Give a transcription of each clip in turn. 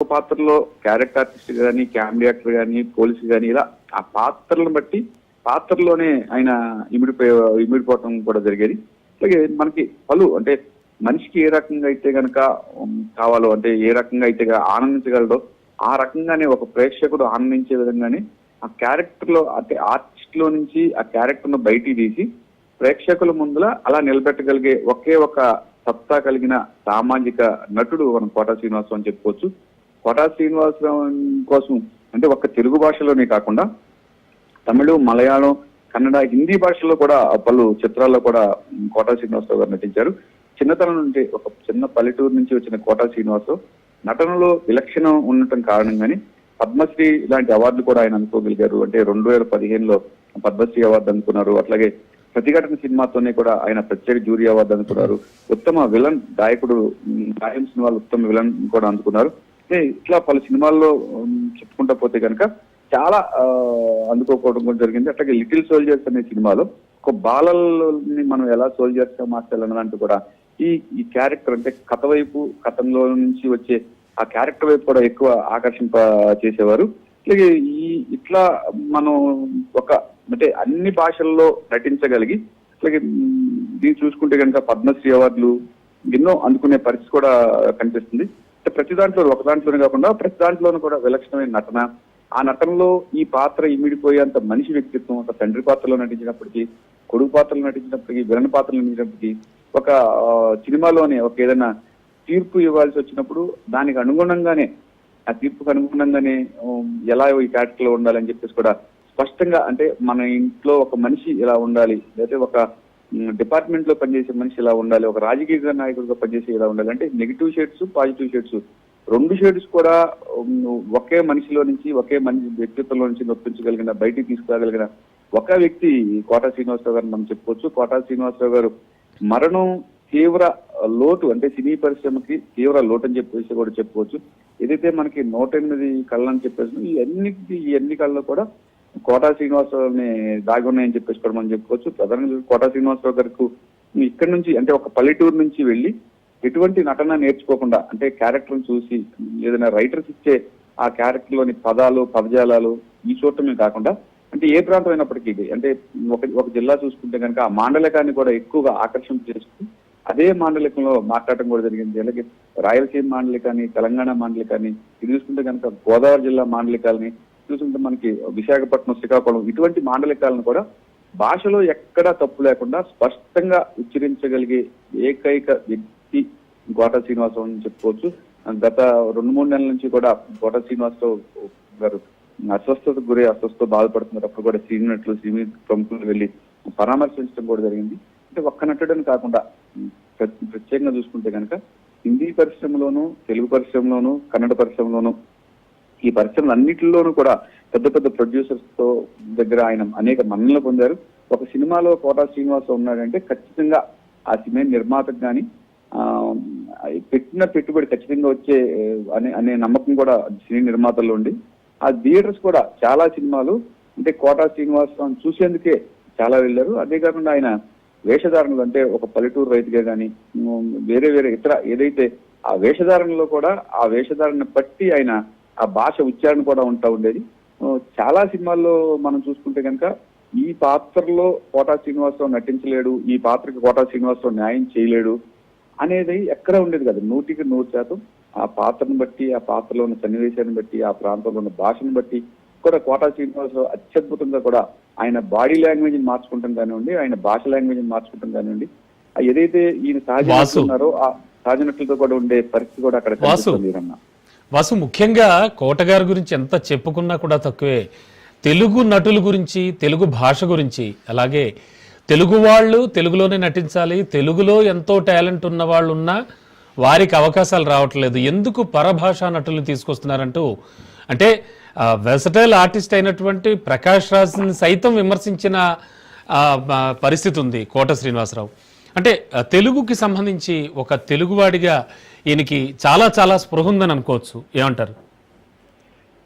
పాత్రలో character artist కానీ, comedy actor కానీ, పోలీసు కానీ ఇలా ఆ పాత్రలను బట్టి పాత్రలోనే ఆయన ఇమిడిపోవటం కూడా జరిగేది. అలాగే మనకి అంటే మనిషికి ఏ రకంగా అయితే గనక కావాలో, అంటే ఏ రకంగా అయితే ఆనందించగలడో ఆ రకంగానే ఒక ప్రేక్షకుడు ఆనందించే విధంగానే ఆ క్యారెక్టర్ లో, అంటే ఆర్టిస్ట్ లో నుంచి ఆ క్యారెక్టర్ ను బయటికి తీసి ప్రేక్షకుల ముందుల అలా నిలబెట్టగలిగే ఒకే ఒక సత్తా కలిగిన సామాజిక నటుడు మనం కోటా శ్రీనివాసరావు అని చెప్పుకోవచ్చు. కోటా శ్రీనివాసరావు కోసం అంటే ఒక్క తెలుగు భాషలోనే కాకుండా తమిళ, మలయాళం, కన్నడ, హిందీ భాషల్లో కూడా పలు చిత్రాల్లో కూడా కోటా శ్రీనివాసరావు గారు నటించారు. చిన్నతనం నుండి ఒక చిన్న పల్లెటూరు నుంచి వచ్చిన కోటా శ్రీనివాసరావు నటనలో విలక్షణం ఉండటం కారణంగానే పద్మశ్రీ ఇలాంటి అవార్డులు కూడా ఆయన అందుకోగలిగారు. అంటే 2015లో పద్మశ్రీ అవార్డు అందుకున్నారు. అట్లాగే ప్రతిఘటన సినిమాతోనే కూడా ఆయన ప్రత్యేక జ్యూరీ అవార్డు అందుకున్నారు. ఉత్తమ విలన్ గాయకుడు గాయం సినిమాలు ఉత్తమ విలన్ కూడా అందుకున్నారు. ఇట్లా పలు సినిమాల్లో చెప్పుకుంటా పోతే కనుక చాలా అందుకోకపోవడం కూడా జరిగింది. అట్లాగే లిటిల్ సోల్జర్స్ అనే సినిమాలో ఒక బాలల్ని మనం ఎలా సోల్జర్స్ గా మార్చాలన్నట్టు కూడా ఈ క్యారెక్టర్ అంటే కథ వైపు, కథంలో నుంచి వచ్చే ఆ క్యారెక్టర్ వైపు కూడా ఎక్కువ ఆకర్షింప చేసేవారు. అలాగే ఇట్లా మనం అంటే అన్ని భాషల్లో నటించగలిగి, అలాగే దీన్ని చూసుకుంటే కనుక పద్మశ్రీ అవార్డులు ఎన్నో అందుకునే పరిస్థితి కూడా కనిపిస్తుంది. ప్రతి దాంట్లో ఒక దాంట్లోనే కాకుండా ప్రతి దాంట్లోనూ కూడా విలక్షణమైన నటన, ఆ నటనలో ఈ పాత్ర ఇమిడిపోయేంత మనిషి వ్యక్తిత్వం, ఒక తండ్రి పాత్రలో నటించినప్పటికీ, కొడుకు పాత్రలో నటించినప్పటికీ, విలన్ పాత్రలో నటించినప్పటికీ, ఒక సినిమాలోనే ఒక ఏదైనా తీర్పు ఇవ్వాల్సి వచ్చినప్పుడు దానికి అనుగుణంగానే, ఆ తీర్పుకు అనుగుణంగానే ఎలా ఈ క్యారెక్టర్ లో ఉండాలని చెప్పేసి కూడా స్పష్టంగా, అంటే మన ఇంట్లో ఒక మనిషి ఇలా ఉండాలి, లేకపోతే ఒక డిపార్ట్మెంట్ లో పనిచేసే మనిషి ఇలా ఉండాలి, ఒక రాజకీయ నాయకుడిగా పనిచేసే ఇలా ఉండాలి, అంటే నెగిటివ్ షేడ్స్, పాజిటివ్ షేడ్స్ రెండు షేడ్స్ కూడా ఒకే మనిషిలో నుంచి, ఒకే మనిషి వ్యక్తిత్వంలో నుంచి నొప్పించగలిగిన, బయటికి తీసుకురాగలిగిన ఒక వ్యక్తి కోటా శ్రీనివాసరావు గారు మనం చెప్పుకోవచ్చు. కోటా శ్రీనివాసరావు గారు మరణం తీవ్ర లోటు, అంటే సినీ పరిశ్రమకి తీవ్ర లోటు అని చెప్పేసి కూడా చెప్పుకోవచ్చు. ఏదైతే మనకి 108 కళ్ళు అని చెప్పేసి ఈ అన్ని కళ్ళలో కూడా కోటా శ్రీనివాసరావుని దాగి ఉన్నాయని చెప్పేసి కూడా మనం చెప్పుకోవచ్చు. ప్రధానంగా కోటా శ్రీనివాసరావు గారికి ఇక్కడి నుంచి, అంటే ఒక పల్లెటూరు నుంచి వెళ్ళి ఎటువంటి నటన నేర్చుకోకుండా, అంటే క్యారెక్టర్ చూసి ఏదైనా రైటర్స్ ఇచ్చే ఆ క్యారెక్టర్ లోని పదాలు, పదజాలాలు ఈ చూడటమే కాకుండా, అంటే ఏ ప్రాంతం అయినప్పటికీ, అంటే ఒక జిల్లా చూసుకుంటే కనుక ఆ మాండలికాన్ని కూడా ఎక్కువగా ఆకర్షణ చేసుకుని అదే మాండలికంలో మాట్లాడటం కూడా జరిగింది. అలాగే రాయలసీమ మాండలికాన్ని, తెలంగాణ మాండలికాన్ని, ఇది చూసుకుంటే కనుక గోదావరి జిల్లా మాండలికాలని చూసుకుంటే మనకి విశాఖపట్నం, శ్రీకాకుళం, ఇటువంటి మాండలికాలను కూడా భాషలో ఎక్కడా తప్పు లేకుండా స్పష్టంగా ఉచ్చరించగలిగే ఏకైక వ్యక్తి కోటా శ్రీనివాసరావు అని చెప్పుకోవచ్చు. గత 2-3 నెలల నుంచి కూడా కోటా శ్రీనివాసరావు గారు అస్వస్థతో బాధపడుతున్నప్పుడు కూడా సినీ ప్రముఖులు వెళ్ళి పరామర్శించడం కూడా జరిగింది. అంటే ఒక్క నటుడని కాకుండా ప్రత్యేకంగా చూసుకుంటే కనుక హిందీ పరిశ్రమలోను, తెలుగు పరిశ్రమలోను, కన్నడ పరిశ్రమలోను, ఈ పరిశ్రమలు అన్నిటిలోనూ కూడా పెద్ద పెద్ద ప్రొడ్యూసర్స్ తో దగ్గర ఆయన అనేక మన్ననలు పొందారు. ఒక సినిమాలో కోటా శ్రీనివాసరావు ఉన్నాడంటే ఖచ్చితంగా ఆ సినిమా నిర్మాతకు కానీ పెట్టిన పెట్టుబడి ఖచ్చితంగా వచ్చే అనే నమ్మకం కూడా సినీ నిర్మాతల్లో ఉండి, ఆ థియేటర్స్ కూడా చాలా సినిమాలు అంటే కోటా శ్రీనివాసరావు చూసేందుకే చాలా వెళ్ళారు. అదే కాకుండా ఆయన వేషధారణలు, అంటే ఒక పల్లెటూరు రైతుగా కానీ వేరే ఇతర ఏదైతే ఆ వేషధారణలో కూడా ఆ వేషధారణ బట్టి ఆయన ఆ భాష ఉచ్చారణ కూడా ఉండేది. చాలా సినిమాల్లో మనం చూసుకుంటే కనుక ఈ పాత్రలో కోటా శ్రీనివాసరావు నటించలేడు, ఈ పాత్రకి కోటా శ్రీనివాసరావు న్యాయం చేయలేడు అనేది ఎక్కడ ఉండేది కదా. 100% ఆ పాత్రను బట్టి, ఆ పాత్రలో ఉన్న సన్నివేశాన్ని బట్టి, ఆ ప్రాంతంలో ఉన్న భాషను బట్టి కూడా కోటా శ్రీనివాసరావు అత్యద్భుతంగా కూడా ఆయన బాడీ లాంగ్వేజ్ ని మార్చుకుంటాం కానివ్వండి, ఆయన భాష లాంగ్వేజ్ ని మార్చుకుంటాం కానివ్వండి, ఏదైతే ఈయన సహజ ఉన్నారో ఆ సహజ నటులతో కూడా ఉండే పరిస్థితి కూడా అక్కడ కనిపిస్తుంది. వాసు, ముఖ్యంగా కోట గారి గురించి ఎంత చెప్పుకున్నా కూడా తక్కువే. తెలుగు నటుల గురించి, తెలుగు భాష గురించి, అలాగే తెలుగు వాళ్ళు తెలుగులోనే నటించాలి, తెలుగులో ఎంతో టాలెంట్ ఉన్న వాళ్ళు ఉన్నా వారికి అవకాశాలు రావట్లేదు, ఎందుకు పరభాషా నటులను తీసుకొస్తున్నారంటూ, అంటే వెర్సటైల్ ఆర్టిస్ట్ అయినటువంటి ప్రకాష్ రాజ్ని సైతం విమర్శించిన పరిస్థితి ఉంది కోట శ్రీనివాసరావు. అంటే తెలుగుకి సంబంధించి ఒక తెలుగువాడిగా ఈయనకి చాలా చాలా స్పృహ ఉందని అనుకోవచ్చు, ఏమంటారు?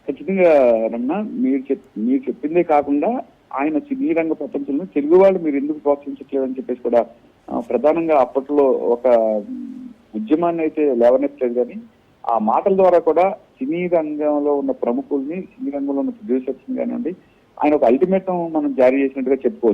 ఖచ్చితంగా రమణ, మీరు చెప్పిందే కాకుండా ఆయన సినీ రంగ ప్రపంచంలో తెలుగు వాళ్ళు మీరు ఎందుకు ప్రోత్సహించట్లేదని చెప్పేసి కూడా ప్రధానంగా అప్పట్లో ఒక ఉద్యమాన్ని అయితే లేవనెత్తలేదు, కానీ ఆ మాటల ద్వారా కూడా సినీ రంగంలో ఉన్న ప్రముఖుల్ని, సినీ రంగంలో ఉన్న ప్రొడ్యూసర్స్ కానివ్వండి, ఆయన ఒక అల్టిమేటం మనం జారీ చేసినట్టుగా చెప్పుకోవచ్చు.